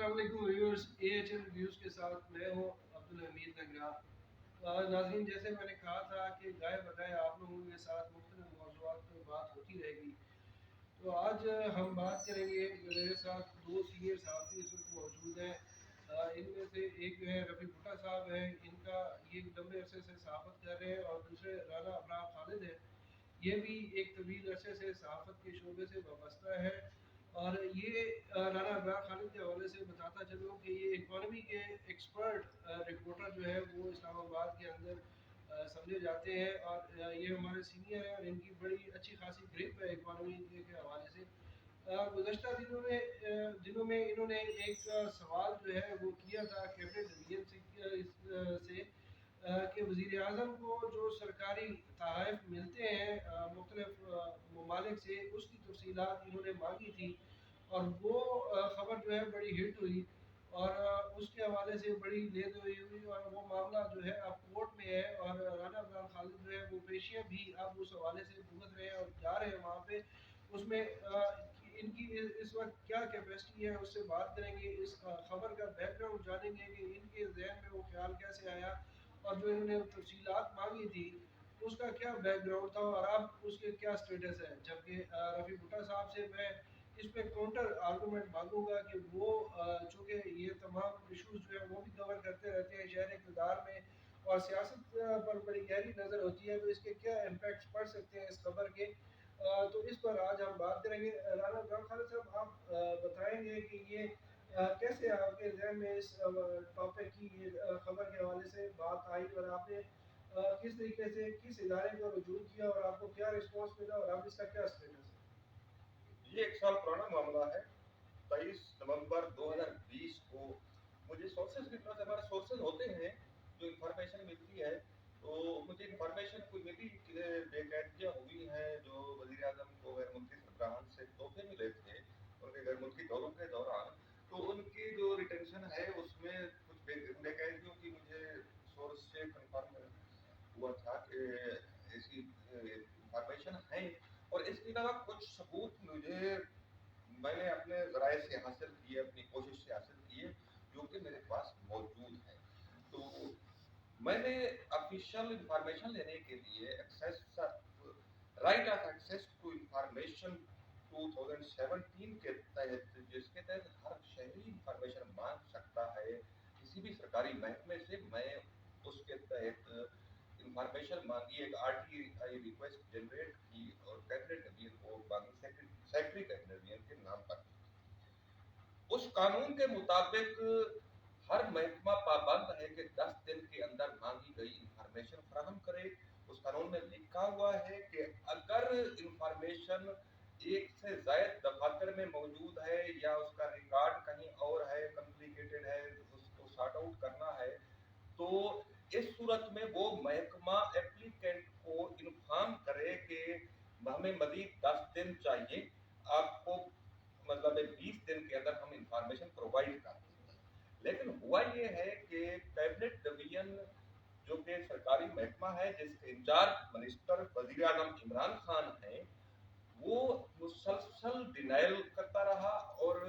अस्सलाम वालेकुम viewers, एएचएल reviews के साथ मैं हूं अब्दुल हमीद नगरा। नाज़रीन, जैसे मैंने कहा था कि गाय बगाए आप लोगों के साथ मुख्तलिफ मौज़ूआत पर बात होती रहेगी। तो आज हम बात करेंगे। मेरे साथ दो सीनियर साहब इस वक्त मौजूद हैं। इनमें से एक जो है रफ़ी भुट्टा साहब हैं, इनका ये लंबे अरसे से सहाफ़त कर रहे हैं, और दूसरे राना अबरार खालिद हैं, ये भी एक तवील अरसे से सहाफ़त के शोबे से वाबस्ता है। और ये राना अबरार खालिद के हवाले से बताता चलूँ कि ये इकॉनमी के एक्सपर्ट रिपोर्टर जो है वो इस्लामाबाद के अंदर समझे जाते हैं, और ये हमारे सीनियर हैं और इनकी बड़ी अच्छी खासी ग्रिप है इकॉनमी के हवाले से। गुज़श्ता दिनों में इन्होंने एक सवाल जो है वो किया था कैबिनेट डिवीजन से कि वज़ीर आज़म को जो सरकारी तहफ़ मिलते हैं मुख्तलिफ़ ममालिक से, उसकी तफ़सीलात इन्होंने मांगी थी, और वो ख़बर जो है बड़ी हिट हुई, और उसके हवाले से बड़ी लेदोई हुई, और वो मामला जो है अब कोर्ट में है, और राना अब्रार खालिद जो है वो पेशियाँ भी अब उस हवाले से भुगत रहे हैं और जा रहे हैं वहाँ पे। उसमें इनकी इस वक्त क्या कैपेसिटी है उससे बात करेंगे, इस खबर का बैकग्राउंड जानेंगे कि इनके जहन में वो ख्याल कैसे आया, और जो इन्होंने तफसीलात मांगी थी उसका क्या बैकग्राउंड था, और अब उसके क्या स्टेटस है। जबकि रफ़ी भुट्टा साहब से मैं इस पे काउंटर आर्गूमेंट मांगूंगा कि वो चूँकि ये तमाम इशूज़ जो है वो भी कवर करते रहते हैं शहर इक़्तिदार में, और सियासत पर बड़ी गहरी नज़र होती है, तो इसके क्या इम्पैक्ट्स पड़ सकते हैं इस खबर के। तो इस पर आज हम बात करेंगे। राना अब्रार खालिद साहब, आप बताएंगे कि ये कैसे आपके जहन में इस टॉपिक की ये खबर के हवाले से बात आई, और आपने किस तरीके से किस इदारे को रुजू किया, और आपको क्या रिस्पॉन्स मिला, और अब इसका क्या स्टेटस है। ये 1 साल पुराना मामला है। 23 नवंबर 2020 को मुझे सोर्सेज की तरफ से, हमारे सोर्सेज होते हैं जो इंफॉर्मेशन मिलती है, तो मुझे इंफॉर्मेशन कोई मिली कि बेकायदगियाँ हुई हैं जो वजीर आजम को गैर मुल्की सरबराहान से तोहफे मिले थे उनके गैर मुल्की दौरों के दौरान। तो उनकी जो रिटेंशन है उसमें कुछ बेकायदगियों की मुझे सोर्स से कंफर्म हुआ था कि ऐसी इंफॉर्मेशन है। और इसके अलावा कुछ सबूत मैंने अपने ज़राए से हासिल किए, अपनी कोशिश से हासिल किए, जो कि मेरे पास मौजूद है। तो मैंने ऑफिशियल इंफॉर्मेशन लेने के लिए access right of access to information 2017 के तहत, जिसके तहत हर शहरी इंफॉर्मेशन मांग सकता है किसी भी सरकारी महकमे से, मैं उसके तहत इंफॉर्मेशन मांगी, एक आरटीआई रिक्वेस्ट जनरेट की और कैबिनेट डिवीजन को मांगी, सेक्रेटरी कैबिनेट डिवीजन के नाम पर। उस कानून के मुताबिक हर महकमा पाबंद है कि 10 दिन के अंदर मांगी गई इंफॉर्मेशन फराहम करे। उस कानून में लिखा हुआ है कि अगर इंफॉर्मेशन एक से ज्यादा दफातर में मौजूद है या उसका रिकॉर्ड कहीं और है, कॉम्प्लिकेटेड है, उसको सॉर्ट आउट करना है, तो इस सूरत में वो महकमा एप्लीकेंट को इन्फॉर्म करे कि हमें मजीद 10 दिन चाहिए, आपको मतलब 20 दिन के अंदर हम इंफॉर्मेशन प्रोवाइड कर देंगे। लेकिन हुआ ये है कि कैबिनेट डिवीजन, जो कि सरकारी महकमा है जिसके इंचार्ज मिनिस्टर वजीर आजम इमरान खान है, वो मुसलसल डिनाइल करता रहा और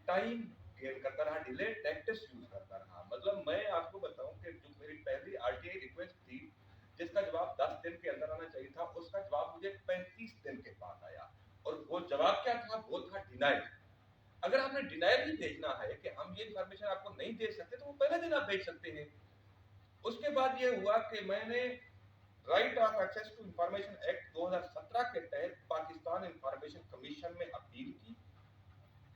टाइम गेन करता रहा, डिले टैक्टिक्स यूज करता रहा। मतलब मैं आपको बताऊं कि जो मेरी पहली आरटीआई रिक्वेस्ट थी जिसका जवाब 10 दिन के अंदर आना चाहिए था, उसका जवाब मुझे 35 दिन के बाद आया। और वो जवाब क्या था? वो था डिनाइल। अगर आपने डिनाइल ही भेजना है कि हम ये इंफॉर्मेशन आपको नहीं दे सकते, तो वो पहले दिन आप भेज सकते हैं। उसके बाद ये हुआ कि मैंने right of access to information act 2017 के तहत पाकिस्तान इंफॉर्मेशन कमीशन में अपील की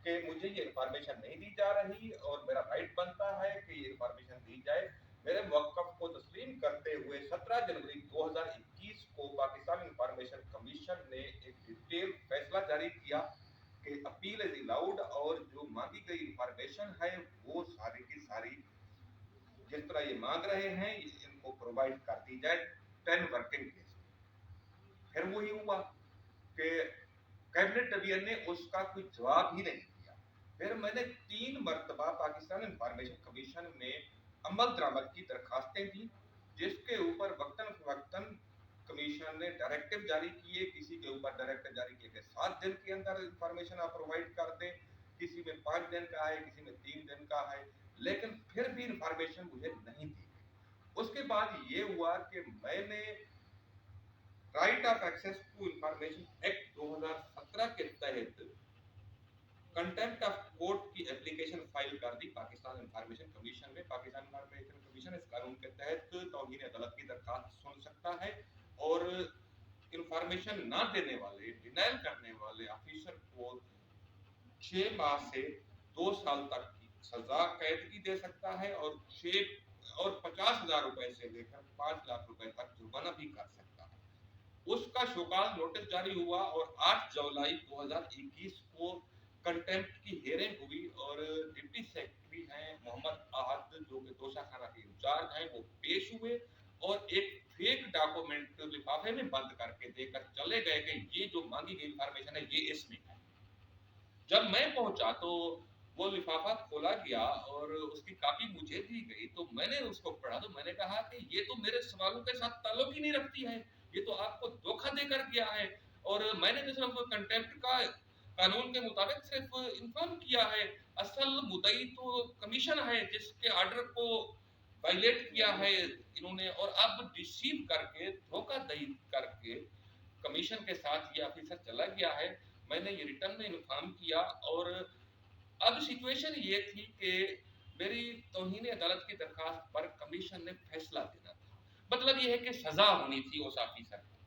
कि मुझे ये इंफॉर्मेशन नहीं दी जा रही और मेरा राइट बनता है कि ये इंफॉर्मेशन दी जाए। मेरे मौक़िफ़ को तस्लीम करते हुए 17 जनवरी 2021 को पाकिस्तान इंफॉर्मेशन कमीशन ने एक डिटेल फैसला जारी किया कि अपील इज अलाउड, और जो मांगी गई इंफॉर्मेशन है वो सारी की सारी जिस तरह ये मांग रहे हैं इनको प्रोवाइड कर दी जाए 10 वर्किंग डेज में। फिर वही हुआ कि कैबिनेट डिवीजन ने उसका कोई जवाब ही नहीं दिया। फिर मैंने 3 मरतबा पाकिस्तान इंफॉर्मेशन कमीशन में अमल दरामद की दरखास्तें दी, जिसके ऊपर वक्तन फवक्तन कमीशन ने डायरेक्टिव जारी किए। किसी के ऊपर डायरेक्टिव जारी किए कि 7 दिन के अंदर इंफॉर्मेशन आप प्रोवाइड कर दें, किसी में 5 दिन का है, किसी में 3 दिन का है, लेकिन फिर भी इंफॉर्मेशन मुझे नहीं दी। उसके बाद ये हुआ कि मैंने right of access to information act 2017 के तहत कंटेम्प्ट ऑफ कोर्ट की एप्लीकेशन फाइल कर दी पाकिस्तान इंफॉर्मेशन कमीशन में। पाकिस्तान इंफॉर्मेशन कमीशन इस कानून के तहत तौहीन अदालत की दरखास्त सुन सकता है और इंफॉर्मेशन ना देने वाले, डिनाइल करने वाले ऑफिसर को 6 माह से 2 साल तक की सजा कैद की दे सकता है और 50,000 रुपए से लेकर 5 लाख रुपए तक जुर्माना भी कर सकता है। उसका शोकाज नोटिस जारी हुआ और 8 जुलाई 2021 को कंटेम्प्ट की हेयरिंग हुई और डिप्टी सेक्रेटरी हैं मोहम्मद आहद, जो कि तोशाखाना के इंचार्ज हैं, वो पेश हुए और एक फेक डॉक्यूमेंट लिफाफे में बंद करके देकर चले गए कि ये जो मांगी गई इंफॉर्मेशन है ये इसमें है। जब मैं पहुंचा तो वो लिफाफा खोला गया और उसकी कॉपी मुझे दी गई, तो मैंने उसको पढ़ा तो मैंने कहा कि ये तो मेरे सवालों के साथ ताल्लुक ही नहीं रखती है, ये तो आपको धोखा देकर किया है और मैंने तो सिर्फ कंटेम्प्ट का कानून के मुताबिक सिर्फ इन्फॉर्म किया है। असल मुद्दई तो कमीशन है जिसके ऑर्डर को वायलेट किया है इन्होंने, और अब डिसीव करके, धोखाधड़ी करके कमीशन के साथ ये ऑफिसर चला गया है। मैंने ये रिटर्न में इन्फॉर्म किया और अब सिचुएशन ये थी कि मेरी तौहीन अदालत की दरखास्त पर कमीशन ने फैसला देना था। मतलब ये है कि सजा होनी थी उस ऑफिसर को।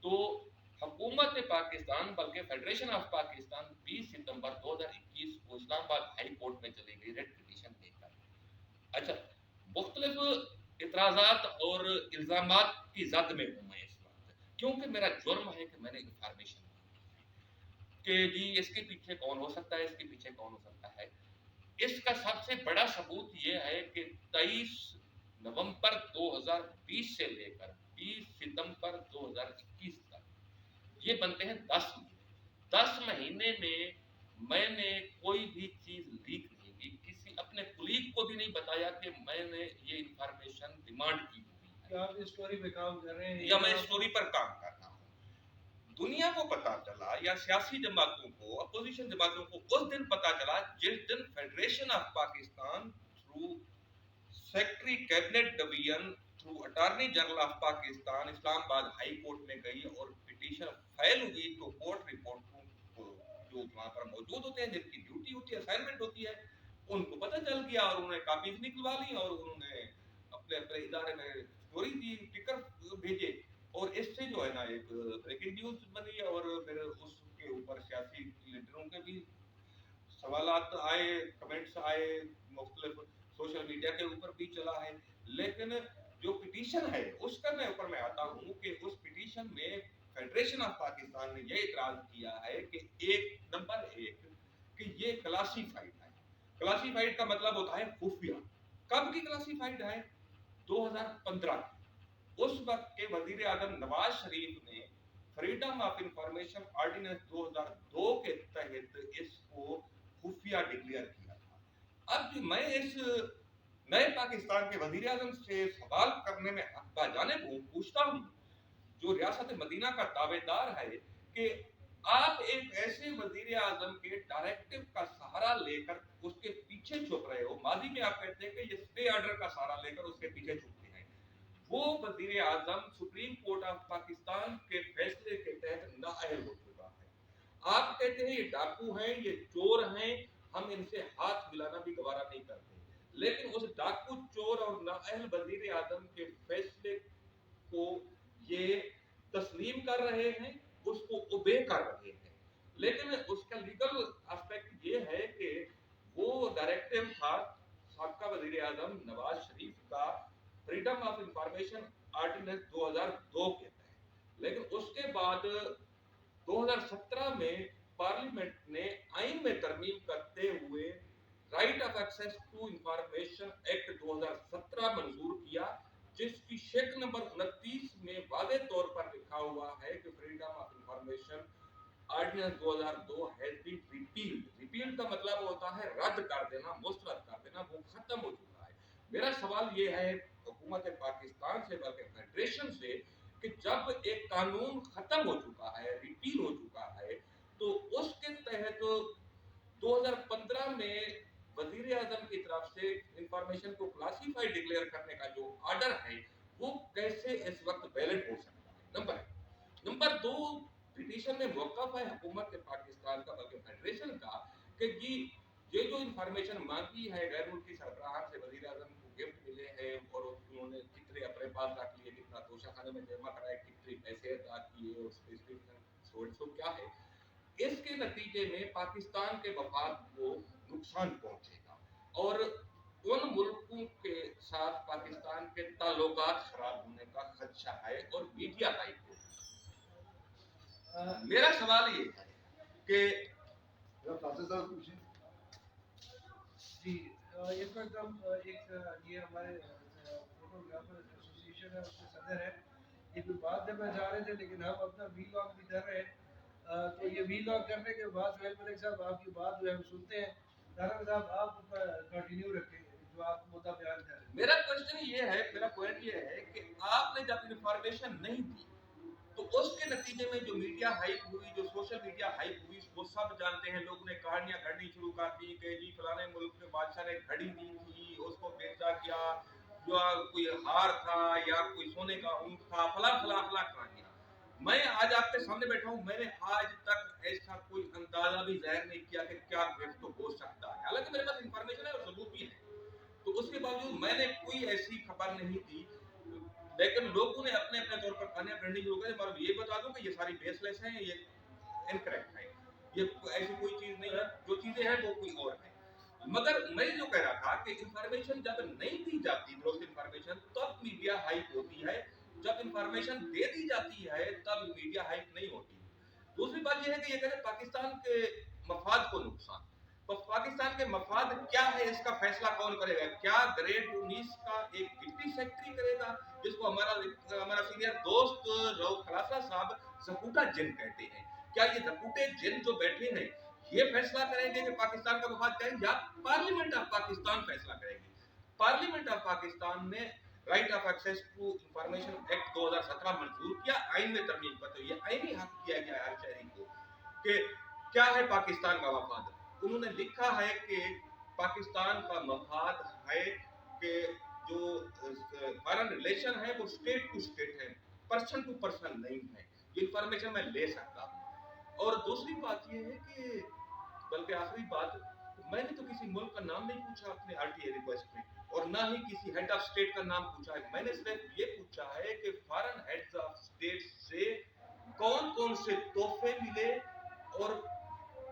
तो हुकूमत पाकिस्तान, बल्कि फेडरेशन ऑफ पाकिस्तान 20 सितंबर 2021 को इस्लामाबाद हाई कोर्ट में चली गई रेड पिटीशन देकर। अच्छा, मुख्तलिफ इतराजात और इल्जामात की जद में हूँ मैं इस वक्त, क्योंकि मेरा जुर्म है कि मैंने इंफॉर्मेशन कि जी इसके पीछे कौन हो सकता है, इसके पीछे कौन हो सकता है। इसका सबसे बड़ा सबूत ये है कि 23 नवंबर 2020 से लेकर 20 सितंबर 2021 तक ये बनते हैं 10 महीने। 10 महीने में मैंने कोई भी चीज लीक नहीं की, किसी अपने कुलीग को भी नहीं बताया कि मैंने ये इंफॉर्मेशन डिमांड की हुई है। आप इस स्टोरी पे काम कर रहे हैं या मैं स्टोरी पर काम कर रहा हूँ। दुनिया को पता चला या सियासी जमातों को, अपोजिशन जमातों को उस दिन पता चला जिस दिन federation of Pakistan through secretary cabinet division through attorney general of Pakistan Islamabad high court में गई और पिटीशन फाइल हुई। तो कोर्ट रिपोर्टों को जो वहां पर मौजूद होते हैं, जिनकी ड्यूटी होती है, असाइनमेंट होती है, उनको पता चल गया और उन्होंने कापीज निकलवा ली और उन्होंने अपने अपने इदारे में स्टोरी दी, टिकर भेजे और इससे जो है ना एक ब्रेकिंग न्यूज बनी और फिर उसके ऊपर सियासी लीडरों के भी सवालात आए, कमेंट्स आए, मुख्तलिफ सोशल मीडिया के ऊपर भी चला है। लेकिन जो पिटीशन है उसका मैं ऊपर में आता हूँ कि उस पिटीशन में फेडरेशन ऑफ पाकिस्तान ने यह इतराज किया है कि नंबर एक कि ये क्लासिफाइड है। क्लासिफाइड का मतलब होता है खुफिया। कब की क्लासिफाइड है? 2015 उस वक्त के वजीर आजम नवाज शरीफ ने फ्रीडम ऑफ इंफॉर्मेशन ऑर्डिनेंस 2002 के तहत इसको खुफिया डिक्लेयर किया था। अब मैं इस नए पाकिस्तान के वजीर आजम से सवाल करने में जाने पूछता हूँ जो रियासत मदीना का दावेदार है कि आप एक ऐसे वजीर आजम के डायरेक्टिव का सहारा लेकर उसके पीछे छुप रहे हो। माजी में आप कहते हैं कि ये स्टे ऑर्डर का सहारा लेकर उसके पीछे छुपते हैं। वो वजीर आजम सुप्रीम कोर्ट ऑफ पाकिस्तान के फैसले के तहत नाअहल हो चुका है। आप कहते हैं ये डाकू हैं, ये चोर हैं, हम इनसे हाथ मिलाना भी गवारा नहीं करते, लेकिन उस डाकू, चोर और नाअहल वजीर आजम के फैसले को ये तस्लीम कर रहे हैं, उसको ओबे कर रहे हैं। लेकिन उसका लीगल एस्पेक्ट ये है कि वो डायरेक्टिव था साबका वजीर आजम नवाज शरीफ का फ्रीडम ऑफ इंफॉर्मेशन ऑर्डिनेंस 2002 के तहत, लेकिन उसके बाद 2017 में पार्लियामेंट ने आइन में तरमीम करते हुए right of access to information act 2017 मंजूर किया, जिसकी शेक नंबर 29 में वादे तौर पर लिखा हुआ है कि freedom of information ordinance 2002 has been repealed. Repealed का मतलब होता है रद्द कर देना, मुस्तरद कर देना, वो खत्म हो चुका है। मेरा सवाल ये है हुकूमत पाकिस्तान से, बल्कि फेडरेशन से, कि जब एक कानून खत्म हो चुका है, रिपील हो चुका है, तो उसके तहत 2015 में वजीर आजम की तरफ से इंफॉर्मेशन को क्लासिफाइड डिक्लेयर करने का जो ऑर्डर है वो कैसे इस वक्त वैलिड हो सकता है, नंबर एक। नंबर दो, पिटीशन में मौक़िफ़ है हुकूमत पाकिस्तान का बल्कि फेडरेशन का कि जी ये जो इंफॉर्मेशन मांगी है गैर मुल्की सरबराह से वजीर आजम को गिफ्ट मिले हैं और उन्होंने कितने अपने पास रख लिए, कितना तोशाखाने में जमा कराया, कितने पैसे अदा किए, उसके स्पेसिफिकेशन क्या है, इसके नतीजे में पाकिस्तान के मफाद को नुकसान पहुंचेगा और उन मुल्कों के साथ पाकिस्तान के ताल्लुकात खराब होने का खदशा है और मीडिया टाइप को। मेरा सवाल ये है कि जी इस वक्त हम एक ये हमारे फोटोग्राफर एसोसिएशन है उसके सदर है, ये कोई बात करना चाह रहे थे लेकिन हम अपना वीलॉग भी कर रहे हैं। तो ये वीलॉग करने के बाद सुहेल मलिक साहब आपकी बात जो है हम सुनते हैं। राना साहब आप कंटिन्यू रखें जो आप मुद्दा बयान कर रहे हैं। मेरा क्वेश्चन ये है, मेरा पॉइंट ये है कि आपने जब इंफॉर्मेशन नहीं दी तो उसके नतीजे में जो मीडिया हाइप हुई, जो सोशल मीडिया हाइप हुई, वो सब जानते हैं। लोग ने कहानियां घड़नी शुरू कर दी कि जी फलाने मुल्क के बादशाह ने घड़ी दी थी, उसको बेचा गया, जो कोई हार था या कोई सोने का ऊंट था, फला फला फला कहानियां। मैं आज आपके सामने बैठा हूं, मैंने आज तक ऐसा कोई अंदाजा भी जाहिर नहीं किया कि क्या गिफ्ट हो सकता है, हालांकि मेरे पास इंफॉर्मेशन है और सबूत भी है, तो उसके बावजूद मैंने कोई ऐसी खबर नहीं दी। लेकिन लोगों ने अपने अपने तौर पर कहानियां गढ़नी शुरू कर दी। और ये बता दूं कि ये सारी बेसलेस हैं, ये इनकरेक्ट है, ये ऐसी कोई चीज नहीं है, जो चीजें हैं वो कोई और है। मगर मैं जो कह रहा था कि इंफॉर्मेशन जब नहीं दी जाती, दुरुस्त इंफॉर्मेशन, तब मीडिया हाइप होती है, जब इंफॉर्मेशन दे दी जाती है तब मीडिया हाइप नहीं होती। दूसरी बात यह है कि ये कहते पाकिस्तान के मफाद को नुकसान, तो पाकिस्तान के मफाद क्या है इसका फैसला कौन करेगा? क्या ग्रेड 19 का एक डिप्टी सेक्रेटरी करेगा, जिसको हमारा सीनियर दोस्त रऊफ खलासा साहब जकूटा जिन कहते हैं? क्या ये जकूटे जिन जो बैठे हैं ये फैसला करेंगे कि पाकिस्तान का मफाद क्या है, या पार्लियामेंट ऑफ पाकिस्तान फैसला करेगी? पार्लियामेंट ऑफ पाकिस्तान ने right of access to information act 2017 मंजूर किया, आइन में तरमीम करते हुए आईनी हक किया गया हर शहरी को कि क्या है पाकिस्तान का मफाद। उन्होंने लिखा है कि पाकिस्तान का मफाद है कि जो फॉरेन रिलेशन है वो स्टेट टू स्टेट है, पर्सन टू पर्सन नहीं है। ये इंफॉर्मेशन मैं ले सकता हूँ। और दूसरी बात ये है कि बल्कि आखिरी बात, मैंने तो किसी मुल्क का नाम नहीं पूछा अपने आरटीए रिक्वेस्ट में, और ना ही किसी हेड ऑफ स्टेट का नाम पूछा है। मैंने सिर्फ ये पूछा है कि फॉरेन हेड्स ऑफ स्टेट से कौन कौन से तोहफे मिले और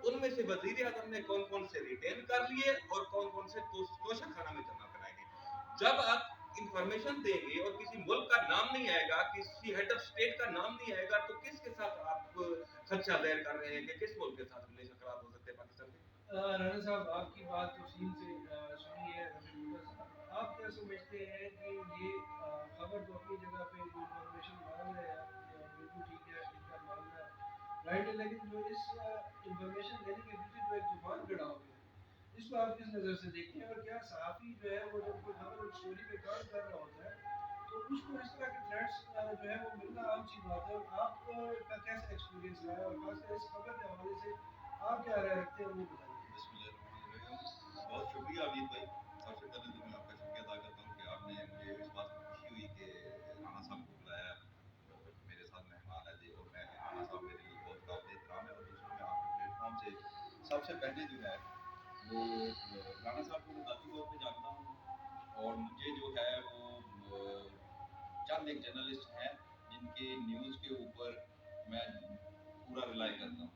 उनमें से वजीर आजम ने कौन कौन से रिटेन कर लिए और कौन कौन से तोशाखाना में जमा कराएंगे। जब आप इंफॉर्मेशन देंगे और किसी मुल्क का नाम नहीं आएगा, किसी हेड ऑफ स्टेट का नाम नहीं आएगा, तो किसके साथ आप खदशा जाहिर कर रहे हैं कि किस मुल्क के साथ रिलेशन खराब हो सकते हैं पाकिस्तान के? राना साहब आपकी बात तफसील से सुनी है, आप क्या समझते हैं कि ये खबर तो अपनी जगह पे जो इंफॉर्मेशन मांग रहे हैं बिल्कुल ठीक है, इनका मांगना राइट है, लेकिन जो इस इंफॉर्मेशन देने के पीछे जो एक तूफान खड़ा हो गया, इसको आप किस नज़र से देखते हैं? और क्या सहाफ़ी जो है वो जब कोई खबर और स्टोरी पे काम कर रहा होता है तो उसको इस तरह के थ्रेट्स जो है वो मिलना आम सी बात है? और आपका कैसा एक्सपीरियंस रहा है और खासकर इस खबर के हवाले से आप क्या राय रखते हैं वो बताइए। बहुत शुक्रिया अमीर भाई। सबसे पहले तो मैं आपका शुक्रिया अदा करता हूँ कि आपने मुझे इस बात की खुशी हुई कि राणा साहब को बुलाया और मेरे साथ मेहमान है जी, और मैं राणा साहब मेरे लिए बहुत काबिल एहतराम है। और दूसरा मैं आपके प्लेटफॉर्म से सबसे पहले जो है वो राणा साहब को मैं ज़ाती तौर पर जानता हूँ, और मुझे जो है वो चंद एक जर्नलिस्ट हैं जिनके न्यूज़ के ऊपर मैं पूरा रिलाई करता हूँ।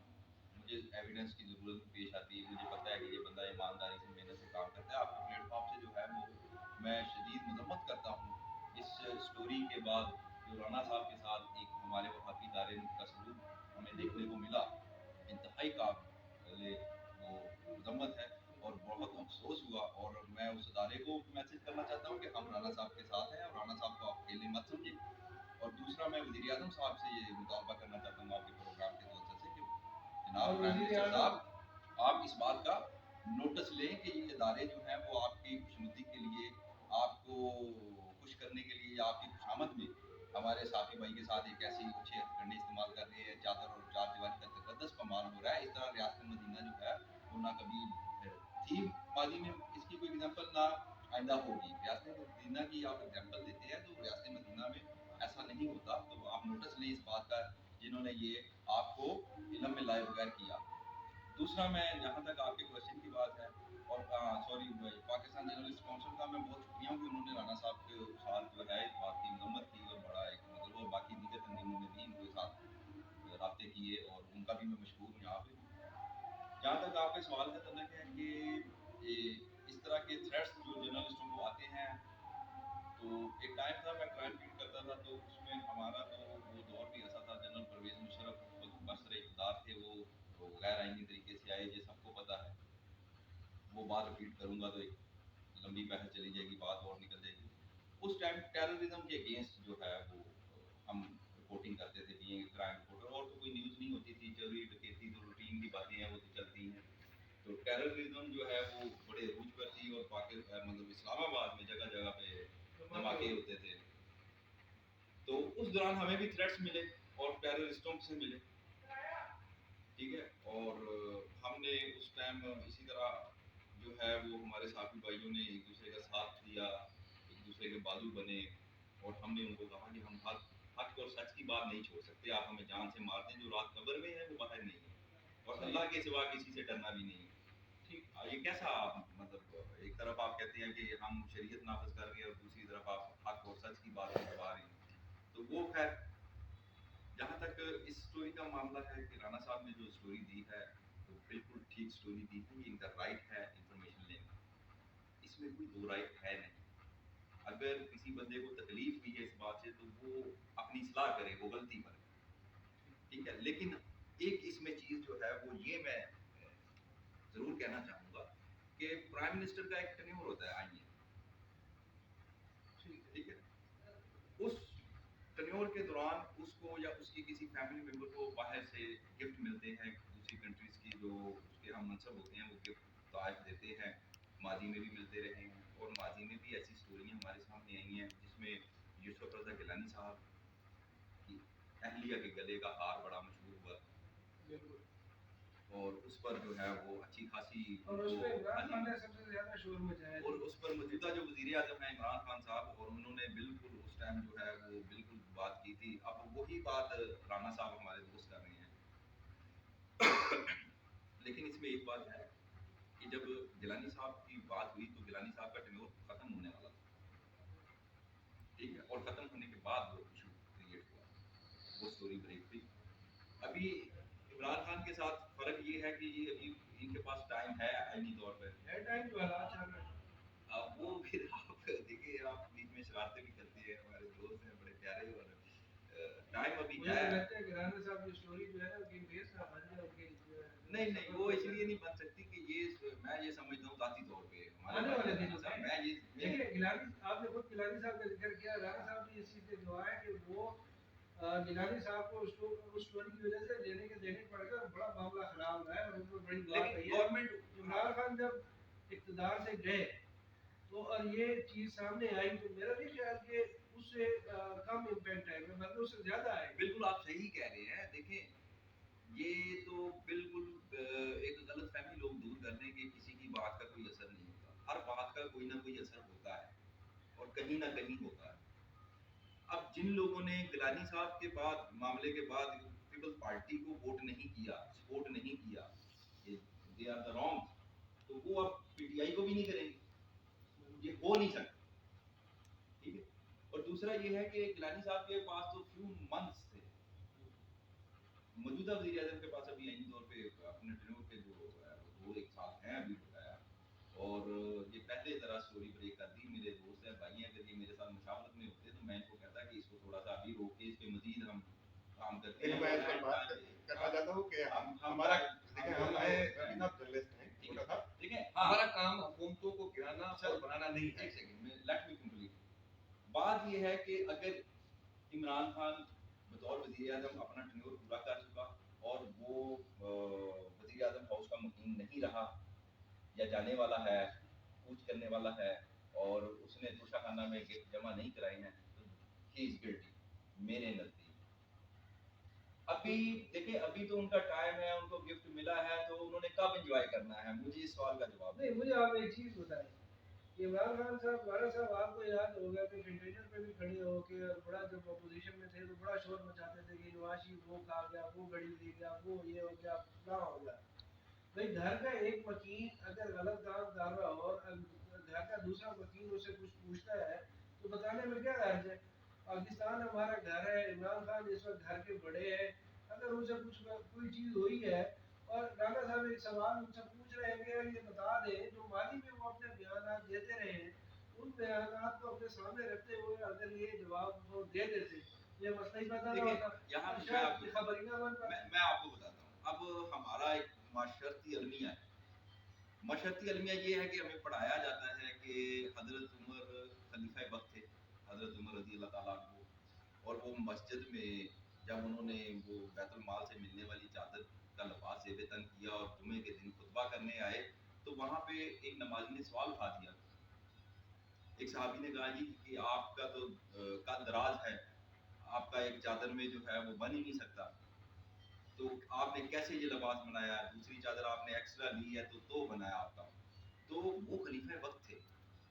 मुझे एविडेंस की ज़रूरत पेश आती है, मुझे पता है कि ये बंदा ईमानदारी से मेहनत से काम करता है। आपके प्लेटफॉर्म से जो है वो मैं शदीद मजम्मत करता हूँ इस स्टोरी के बाद जो राणा साहब के साथ एक हमारे वफाकी इदारे का सलूक हमें देखने को मिला, इंतहाई काबिल वो मजम्मत है और बहुत अफसोस हुआ। और मैं उस इदारे को मैसेज करना चाहता हूँ कि हम राणा साहब के साथ हैं और राणा साहब को आप अकेले मत समझिए। और दूसरा मैं वज़ीर आज़म साहब से ये मुतालबा करना चाहता हूँ आपके प्रोग्राम के तौर से कि जनाब प्राइम मिनिस्टर साहब, आप इस बात का नोटिस लें कि ये इदारे जो हैं वो आपकी खुशनुदी के लिए, आपको खुश करने के लिए, आपकी खुशामद में हमारे साथी भाई के साथ एक ऐसी अच्छे हथकंडे इस्तेमाल कर रहे हैं, चादर और चार दीवारी का तकद्दस पमाल हो रहा है। इस तरह रियासत मदीना जो है वो نہ کبھی تھی ماضی میں اس کی کوئی اگزامپل نہ آئندہ ہوگی. ریاست مدینہ کی آپ اگزامپل دیتے ہیں تو ریاست مدینہ میں ایسا نہیں ہوتا. تو آپ نوٹس لیں اس بات کا جنہوں نے یہ آپ کو علم میں لائے بغیر کیا. دوسرا میں جہاں تک آپ کے کوشچن کی بات ہے اور سوری پاکستان جرنلسٹ کونسل کا میں بہت شکریہ ہوں کہ انہوں نے رانا صاحب کے ساتھ جو ہے اس بات کی مذمت کی اور بڑا ایک مطلب اور باقی دیگر تنظیموں نے بھی ان کے ساتھ رابطے کیے اور ان کا بھی میں مشکور ہوں یہاں پہ. جہاں تک آپ کے سوال کا تعلق ہے کہ اس طرح کے تھریٹس جو جرنلسٹوں کو آتے ہیں تو ایک ٹائم تھا میں کرائم بیٹ کرتا تھا تو اس میں ہمارا تو وہ دور بھی ایسا تھا. جنرل پرویز مشرف اس وقت برسر اقتدار تھے. وہ غیر آئینی طریقے سے آئے. یہ سب کو پتہ ہے. وہ بات رپیٹ کروں گا تو ایک لمبی بحث چلی جائے گی, بات اور نکل جائے گی. اس ٹائم ٹیررزم کے اگینسٹ جو ہے وہ ہم رپورٹنگ کرتے تھے بینگ کرائم رپورٹر. اور تو کوئی نیوز نہیں ہوتی تھی. چوری ڈکیتی تو روٹین کی باتیں ہیں وہ تو چلتی ہیں. تو ٹیررزم جو ہے وہ بڑے عروج پر تھی اور مطلب اسلام آباد میں جگہ جگہ پہ دھماکے ہوتے تھے. تو اس دوران ہمیں بھی تھریٹس ملے اور ٹیررسٹوں سے ملے. ٹھیک ہے. اور ہم نے اس ٹائم اسی طرح جو ہے وہ ہمارے ساتھی بھائیوں نے ایک دوسرے کا ساتھ دیا, ایک دوسرے کے بازو بنے اور ہم نے ان کو کہا کہ ہم حق اور سچ کی بات نہیں چھوڑ سکتے. آپ ہمیں جان سے مار دیں, جو رات قبر میں ہے وہ باہر نہیں ہے اور اللہ کے سوا کسی سے ڈرنا بھی نہیں. ٹھیک, یہ کیسا مطلب ایک طرف آپ کہتے ہیں کہ ہم شریعت نافذ کر رہے ہیں اور دوسری طرف آپ حق اور سچ کی بات کروا رہے ہیں. تو وہ خیر جہاں تک اس سٹوری کا معاملہ ہے کہ رانا صاحب نے جو سٹوری دی ہے تو بالکل ٹھیک سٹوری دی ہے. یہ ان کا رائٹ ہے انفارمیشن لینا, اس میں کوئی دو رائٹ ہے نہیں. اگر کسی بندے کو تکلیف ہوئی ہے اس بات سے تو وہ اپنی اصلاح کرے, وہ غلطی پر. ٹھیک ہے. لیکن ایک اس میں چیز جو ہے وہ یہ میں ضرور کہنا چاہوں گا کہ پرائم منسٹر کا ایک ٹینیور ہوتا ہے آئین. ٹھیک ہے. اس ٹینیور کے دوران اس کو یا اس کی کسی فیملی ممبر کو باہر سے گفٹ ملتے ہیں دوسری کنٹریز کی, جو اس کے ہم منصب ہوتے ہیں وہ گفٹ تحائف دیتے ہیں. ماضی میں بھی ملتے رہے ہیں اور ماضی میں بھی ایسی سٹوریاں ہمارے سامنے آئی ہیں جس میں یوسف رضا گیلانی صاحب کی اہلیہ کے گلے کا ہار بڑا مشہور ہوا اور اس پر جو ہے وہ اچھی خاصی اور اس پہ عمران خان نے سب سے زیادہ شور مچایا. اور اس پر موجودہ جو وزیر اعظم ہیں عمران خان صاحب, اور انہوں نے بالکل اس ٹائم جو ہے وہ بالکل بات کی تھی. اب وہی بات رانا صاحب ہمارے دوست کر رہے ہیں. لیکن اس میں ایک بات ہے کہ جب گیلانی صاحب کی بات ہوئی تو گیلانی صاحب کا ٹینور ختم ہونے والا تھا. ٹھیک ہے. اور ختم ہونے کے بعد وہ ایشو کریٹ ہوا, وہ سٹوری بریک ہوئی. ابھی عمران خان کے ساتھ فرق یہ ہے کہ یہ ابھی ان کے پاس ٹائم ہے آئینی طور پہ. ہے ٹائم جو حالات چل رہے ہیں. اب وہ پھر آپ دیکھیے, آپ بیچ میں شرارتیں بھی کرتے ہیں, ہمارے دوست ہیں بڑے پیارے, اور ٹائم ابھی مجھے ہے. لگتا ہے کہ رانا صاحب کی سٹوری جو ہے نا کہ بیس نہ بن جائے کہ نہیں وہ اس لیے نہیں بن سکتی کہ یہ میں یہ سمجھتا ہوں ذاتی طور پہ آنے والے دنوں میں میں یہ دیکھیں گیلانی آپ نے خود گیلانی صاحب کا ذکر کیا. رانا صاحب نے اس چیز سے دعا ہے کہ وہ گیلانی صاحب کو اس سٹوری کی وجہ سے دینے پڑ کر بڑا معاملہ خراب ہے اور ان کو بڑی دعا کہی ہے. گورنمنٹ عمران خان جب اقتدار سے گئے تو اور یہ چیز سامنے آئی تو میرا بھی خیال کہ اس سے کم امپیکٹ آئے گا بلکہ اس سے زیادہ آئے گا. بالکل آپ صحیح کہہ رہے ہیں. دیکھیں یہ تو بالکل ایک غلط فہمی لوگ دور کر دیں کہ کسی کی بات کا کوئی اثر نہیں ہوتا. ہر بات کا کوئی نہ کوئی اثر ہوتا ہے اور کہیں نہ کہیں ہوتا ہے. اب جن لوگوں نے گیلانی صاحب کے بعد معاملے کے بعد پیپلز پارٹی کو ووٹ نہیں کیا, سپورٹ نہیں کیا, دے آر دا رانگ, تو وہ اب پی ٹی آئی کو بھی نہیں کریں گے. یہ ہو نہیں سکتا. ٹھیک ہے. اور دوسرا یہ ہے کہ گیلانی صاحب کے پاس تو فیو منتھس تھے. موجودہ وزیر اعظم کے پاس ابھی آئینی طور پہ اپنے ٹینور کے جو 2-1 سال ہیں ابھی بتایا. اور یہ پہلے ذرا سٹوری بریک کر دی. میرے دوست ہیں, بھائی ہیں, اگر یہ میرے ساتھ مشاورت میں ہوتے تو میں ان کو کہتا کہ اس کو تھوڑا سا ابھی روک کے اس پہ مزید ہم کام کرتے ہیں. میں اس پر بات کرنا چاہتا ہوں کہ ہمارا دیکھیں ہمارا کام حکومتوں کو گرانا اور بنانا نہیں ہے. Let me complete. بات یہ ہے کہ اگر عمران خان بطور وزیر اعظم اپنا ٹینور پورا کر چکا اور وہ وزیر اعظم ہاؤس کا مقیم نہیں رہا یا جانے والا ہے, کوچ کرنے والا ہے, اور اس نے توشہ خانہ میں گفٹ جمع نہیں کرائے ہیں تو ہی از گلٹی میرے نزدیک. ابھی دیکھیں ابھی تو ان کا ٹائم ہے, ان کو گفٹ ملا ہے تو انہوں نے کب انجوائے کرنا ہے, مجھے اس سوال کا جواب نہیں, مجھے آپ ایک چیز بتائیں, عمران خان صاحب, بارہ صاحب, آپ کو یاد ہوگا کہ کنٹینر پہ بھی کھڑے ہو کے اور بڑا جب اپوزیشن میں تھے تو بڑا شور مچاتے تھے کہ نواز شریف وہ کھا گیا, وہ گڑی لے گیا, وہ یہ ہو گیا, فلاں ہو گیا. بھائی گھر کا ایک وکیل اگر غلط کام کر رہا ہو اور گھر کا دوسرا وکیل اسے کچھ پوچھتا ہے تو بتانے میں کیا حرج ہے؟ پاکستان ہمارا گھر ہے, عمران خان اس وقت گھر کے بڑے ہیں, اگر ان سے کچھ کوئی چیز ہوئی ہے اور رانا صاحب ایک سوال ان سے پوچھ رہے ہیں کہ یہ بتا دیں, جو ماضی میں وہ اپنے بیانات دیتے رہے ہیں ان بیانات کو اپنے سامنے رکھتے ہوئے اگر یہ جواب وہ دے دیتے یہ مسئلہ ہی پیدا نہ ہوتا. یہاں اور میں شاید خبری نہ بن پاتی. میں آپ کو بتاتا ہوں, اب ہمارا ایک معاشرتی المیہ ہے. معاشرتی المیہ یہ ہے کہ ہمیں پڑھایا جاتا ہے کہ حضرت عمر خلیفہ وقت تھے, حضرت عمر رضی اللہ تعالیٰ عنہ, اور وہ مسجد میں جب انہوں نے وہ بیت المال سے ملنے والی چادر کا لباس زیب تن کیا اور جمعے کے دن خطبہ کرنے آئے تو وہاں پہ ایک نمازی نے سوال اٹھا دیا. ایک صحابی نے کہا جی کہ آپ کا تو قد دراز ہے, آپ کا ایک چادر میں جو ہے وہ بن ہی نہیں سکتا, تو آپ نے کیسے یہ لباس بنایا, دوسری چادر آپ نے ایکسٹرا لی ہے تو بنایا آپ کا. تو وہ خلیفہ وقت تھے,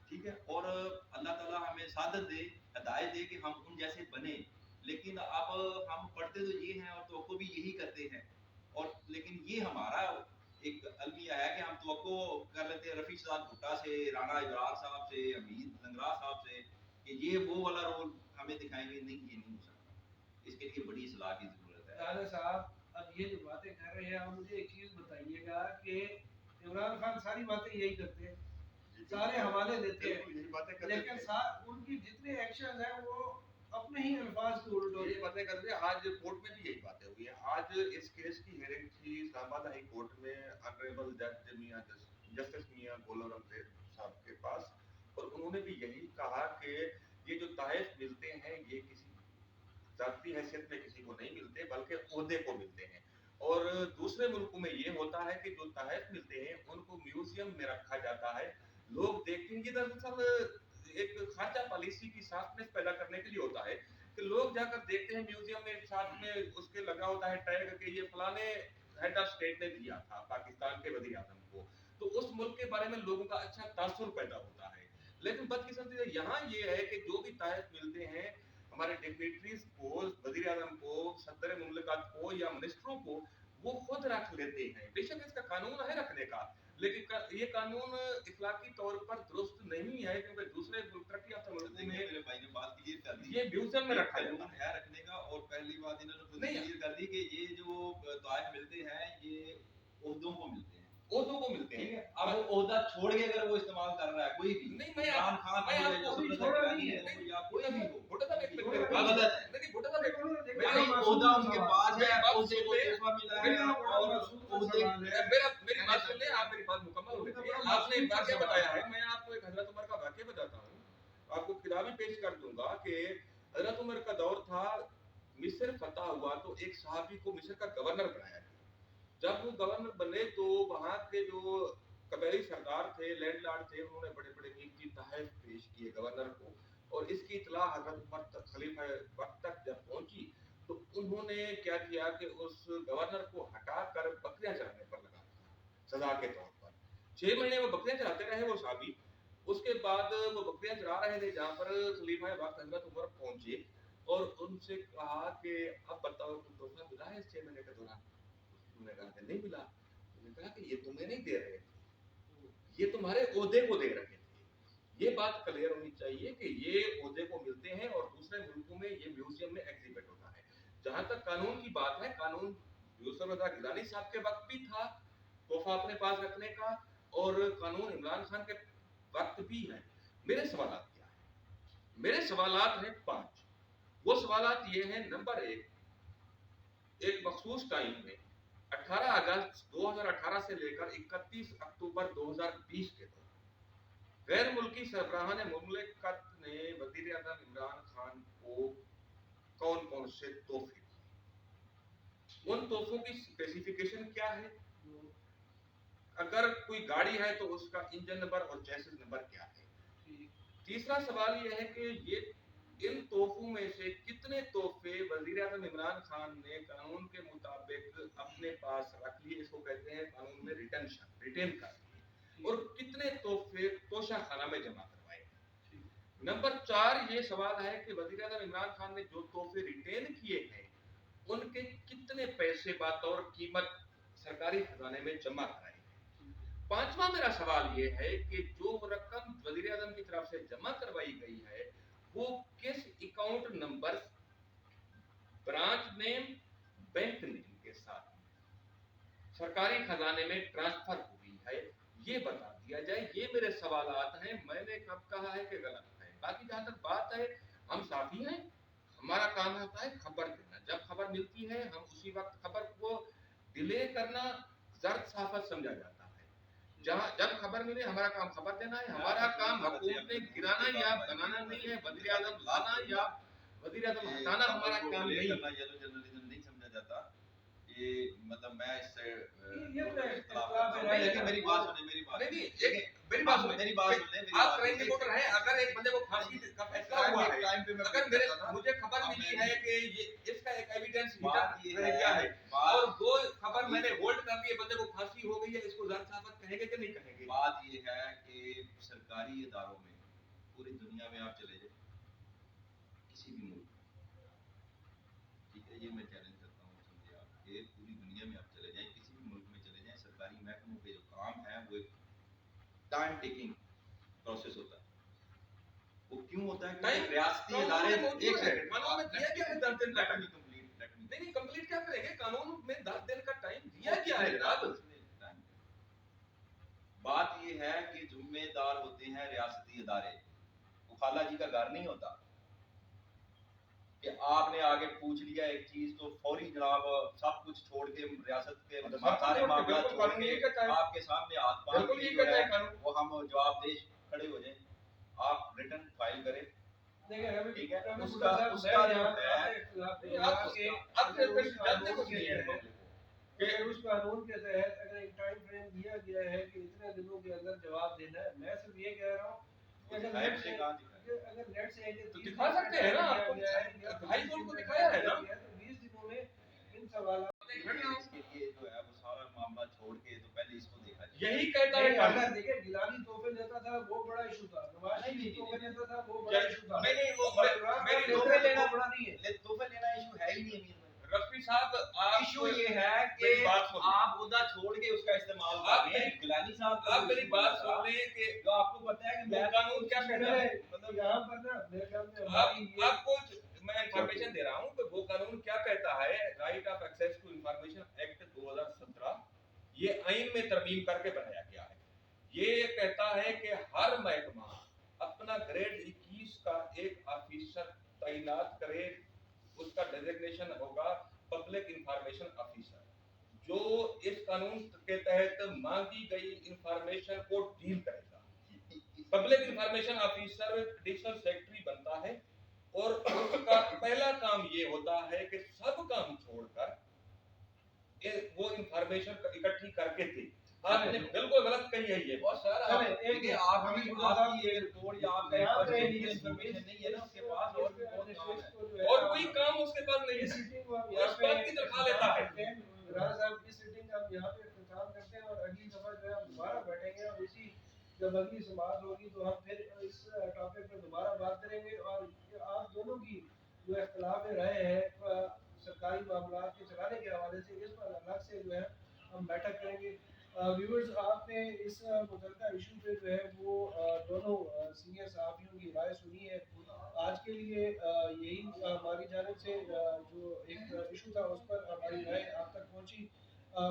ٹھیک ہے, اور اللہ تعالیٰ ہمیں سعادت دے, ہدایت دے کہ ہم ان جیسے بنے. لیکن اب ہم پڑھتے تو یہ ہیں اور توقع بھی یہی کرتے ہیں, اور لیکن یہ ہمارا ایک المیہ ہے کہ ہم توقع کر لیتے ہیں رفیع صاحب بھٹا سے, رانا ابراز صاحب سے, حمید لنگرا صاحب سے کہ یہ وہ والا رول ہمیں دکھائیں گے. نہیں, یہ نہیں ہو سکتا, اس کے لیے بڑی اصلاح کی ضرورت ہے. رانا صاحب, اب یہ جو باتیں کر رہے ہیں آپ مجھے ایک چیز بتائیے گا کہ عمران خان ساری باتیں یہی کرتے ہیں, سارے حوالے دیتے ہیں, لیکن ان کی جتنے ایکشن ہیں وہ اپنے ہی الفاظ کے الٹ ہوتے یہ باتیں کرتے ہیں. آج کورٹ میں بھی یہی باتیں ہوئی ہیں. آج اس کیس کی ہیئرنگ تھی اسلام آباد ہائی کورٹ میں آنریبل جج میاں جسٹس میاں غلام رمزیب صاحب کے پاس, اور انہوں نے بھی یہی کہا کہ یہ جو تحائف ملتے ہیں یہ کسی ذاتی حیثیت میں کسی کو نہیں ملتے بلکہ عہدے کو ملتے ہیں. اور دوسرے ملکوں میں یہ ہوتا ہے کہ جو تحائف ملتے ہیں ان کو میوزیم میں رکھا جاتا ہے, لوگ دیکھتے ہیں. یہ دراصل ایک خارجہ پالیسی کی ساختمت پیدا کرنے کے لیے ہوتا ہے کہ لوگ جا کر دیکھتے ہیں میوزیم میں ساتھ میں اس کے لگا ہوتا ہے ٹیگ کہ یہ فلانے ہیڈ آف اسٹیٹ نے دیا تھا پاکستان کے وزیر اعظم کو, تو اس ملک کے بارے میں لوگوں کا اچھا تاثر پیدا ہوتا ہے. لیکن بدقسمتی یہاں یہ ہے کہ جو بھی تحائف ملتے ہیں ہمارے ڈگنیٹریز کو, وزیر اعظم کو, صدر مملکت کو یا منسٹروں کو, وہ خود رکھ لیتے ہیں. بے شک اس کا قانون ہے رکھنے کا, لیکن یہ قانون اخلاقی طور پر درست نہیں ہے کیونکہ دوسرے ترقی یافتہ ملکوں میں میرے بھائی نے بات کلیئر کر دی, یہ میوزیم میں رکھا قانون جاتا ہے. ہے رکھنے کا, اور پہلی بات انہوں نے خود کلیئر کر دی کہ یہ جو تحائف ملتے ہیں یہ عہدوں کو ملتے ہیں, عہدوں کو ملتے ہیں. اب وہ عہدہ چھوڑ کے اگر وہ استعمال کر رہا ہے کوئی بھی, نہیں, میں عمران خان میں ہو آپ یا کو یوسف بھی رضا چھوڑا گیلانی نہیں ہو ہے. یا کوئی بھی ہو, بھٹو صاحب ایک منٹ وہ میرے وہ پاس غلط ہے. نہیں, بھٹو صاحب ایک منٹ بھائی عہدہ ان کے پاس ہے, عہدے کو پیشوا ملا ہے, اور عہدے میری بات سن لیں, آپ میری بات مکمل ہو گئی. آپ نے ایک واقعہ بتایا ہے, میں آپ کو ایک حضرت عمر کا واقعہ بتاتا ہوں, آپ کو کتاب بھی پیش کر دوں گا کہ حضرت عمر کا دور تھا, مصر فتح ہوا تو ایک صحابی کو مصر کا گورنر بنایا گیا. جب وہ گورنر بنے تو وہاں کے جو قبیلی سردار تھے, لینڈ لارڈ تھے, انہوں نے بڑے بڑے قیمتی تحائف پیش کیے گورنر کو, اور اس کی اطلاع حضرت عمر تک خلیفہ وقت تک جب پہنچی تو انہوں نے کیا کیا کہ اس گورنر کو ہٹا کر بکریاں چرانے پر لگا دیا سزا کے طور پر. 6 مہینے وہ بکریاں چراتے رہے وہ صحابی. اس کے بعد وہ بکریاں چرا رہے تھے جہاں پر خلیفہ وقت حضرت عمر پہنچے اور ان سے کہا کہ اب بتاؤ تم تحفہ ملا ہے اس 6 مہینے کے دوران؟ انہوں نے کہا کہ نہیں ملا. انہوں نے کہا کہ یہ تمہیں نہیں دے رہے تھے, یہ تمہارے عہدے کو دے رہے تھے. یہ بات کلیئر ہونی چاہیے کہ یہ عہدے کو ملتے ہیں اور دوسرے ملکوں میں یہ میوزیم میں ایگزیبٹ ہوتا ہے. جہاں تک قانون کی بات ہے, قانون یوسف رضا گیلانی صاحب کے وقت بھی تھا تحفہ اپنے پاس رکھنے کا, اور قانون عمران خان کے وقت بھی ہے. میرے سوالات کیا ہیں؟ میرے سوالات ہیں 5. وہ سوالات یہ ہیں, نمبر 1, ایک مخصوص ٹائم میں 18 اگست 2018 سے لے کر 31 اکتوبر 2020 کے دوران غیر ملکی سربراہان مملکت نے وزیر اعظم عمران خان کو کون کون سے تحفے دیے؟ ان تحفوں کی اسپیسیفکیشن کیا ہے؟ اگر کوئی گاڑی ہے تو اس کا انجن نمبر اور چیسس نمبر کیا ہے؟ تیسرا سوال یہ ہے کہ یہ ان तोहफों में से कितने तोहफे वजीर आजम इमरान खान ने कानून के मुताबिक अपने पास रख लिए, इसको कहते हैं कानून में रिटेन कर लिए, और कितने तोहफे तोशाखाना में जमा करवाए। नंबर 4 ये सवाल है कि वजीर आजम इमरान खान ने जो तोहफे रिटेन किए हैं उनके कितने पैसे बतौर कीमत सरकारी खजाने में जमा कराए। 5वां मेरा सवाल ये है कि जो रकम वजीर आजम की तरफ से जमा करवाई गई है वो किस account number, branch name, bank name के साथ सरकारी खजाने में ट्रांसफर हुई है, ये बता दिया जाए। ये मेरे सवालात हैं, मैंने कब कहा है कि गलत है। बाकी जहां तक बात है, हम साथी हैं, हमारा काम होता है खबर देना, जब खबर मिलती है हम उसी वक्त खबर को डिले करना जर्द सहाफत समझा जाता है। जब खबर मिले हमारा काम खबर देना है, हमारा काम हुकूमत ने गिराना या बनाना नहीं है, वज़ीर आज़म लाना या वज़ीर आज़म हटाना हमारा काम नहीं है। येलो जर्नलिज्म नहीं समझा जाता। ये मतलब मैं इससे ये इख्तिलाफ करता हूं। लेकिन मेरी बात सुने, मेरी बात नहीं मेरी बात सुने। आप क्राइम रिपोर्टर हैं, अगर एक बंदे को फांसी का फैसला हुआ है, अगर मुझे खबर मिली है कि ये इसका एक एविडेंस क्या है और वो खबर मैंने होल्ड कर ली है, बंदे को फांसी हो गई है, इसको जर्द सहाफत कहेंगे कि नहीं कहेंगे? बात ये है कि सरकारी इदारों में पूरी दुनिया में आप चले जाए, किसी भी मुल्क में, ठीक है, ये मैं चैलेंज करता हूँ, समझे आप, कि पूरी दुनिया में आप चले जाएं, किसी भी मुल्क में चले जाएं, सरकारी महकमों के जो काम है वो एक टाइम टेकिंग प्रोसेस होता है। वो क्यों होता है? क्योंकि रियासती इदारे एक सेकंड कानून में दिया गया है 10 दिन का टाइम। कंप्लीट नहीं कंप्लीट क्या करेंगे, कानून में 10 दिन का टाइम दिया गया है जनाब। बात ये है कि जिम्मेदार होते हैं रियासती इदारे, वो खाला जी का घर नहीं होता कि आपने आगे पूछ लिया एक चीज तो फौरी जनाब सब कुछ छोड़ के रियासत के सारे मामला छोड़ के आपके सामने हाथ बांध के वो हम जवाबदेह खड़े हो जाएं। आप रिटर्न फाइल करें, ठीक है, उसका जो है कि उस कानून के तहत अगर एक टाइम फ्रेम दिया गया है कि इतने दिनों के अंदर जवाब देना है, मैं सिर्फ ये कह रहा हूँ कि अगर नेट से तो दिखा सकते हैं ना, आपको हाई कोर्ट को दिखाया है ना, 20 दिनों में इन सवालों इसके लिए जो है वो सारा मामला छोड़ के तो पहले इसको देखा जाए। यही कहता है अगर देखिए गिलानी तोहफे लेता था वो बड़ा इशू था, नवाज शरीफ तोहफे लेता था वो बड़ा इशू था। नहीं वो मेरी तोहफे लेना बड़ा नहीं है, तोहफे लेना इशू है ही नहीं अमीर भाई। रफी साहब इशू ये है कि आप ओहदा छोड़ के उसका इस्तेमाल कर रहे हैं। गिलानी साहब आप मेरी बात सुन लें कि जो आपको पता है कि वो कानून क्या कहता है, मतलब यहाँ पर ना मेरे ख्याल में आपको मैं इंफॉर्मेशन दे रहा हूँ कि वो कानून क्या कहता है। Right of access to information act 2017 ये आइन में तरमीम करके बनाया गया है। ये कहता है कि हर महकमा अपना ग्रेड 21 का एक ऑफिसर तैनात करे, उसका डेजिग्नेशन होगा पब्लिक इंफॉर्मेशन ऑफिसर, जो इस कानून के तहत मांगी गई इंफॉर्मेशन को डील करेगा। Public information officer additional secretary बनता है और उसका पहला काम ये होता है कि सब काम छोड़कर वो इंफॉर्मेशन इकट्ठी करके थी। आपने बिल्कुल गलत कही है, ये बहुत सारा आपकी ये रिपोर्ट या आपका इंफॉर्मेशन नहीं है ना उसके पास, और भी बहुत काम है और कोई काम उसके पास नहीं है, उस बात की दिखा लेता है। राजा साहब की सिटिंग हम यहाँ पे इख्तिताम करते हैं और अगली दफा जो है हम दोबारा बैठेंगे और इसी जब अगली समाअत होगी तो हम फिर इस टॉपिक पर दोबारा बात करेंगे और आप दोनों की जो इख्तिलाफ राय है सरकारी मामला के चलाने के हवाले से इस पर अलग से जो है हम बैठक करेंगे। व्यूअर्स, आपने इस मुतल्लिका इशू पे जो है वो दोनों सीनियर सहाफ़ियों की राय सुनी है। आज के लिए यही हमारी जानिब से जो एक इशू था उस पर हमारी राय आप तक पहुंची।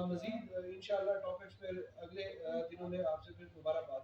मज़ीद इंशाअल्लाह टॉपिक्स पर अगले दिनों में आपसे फिर दोबारा बात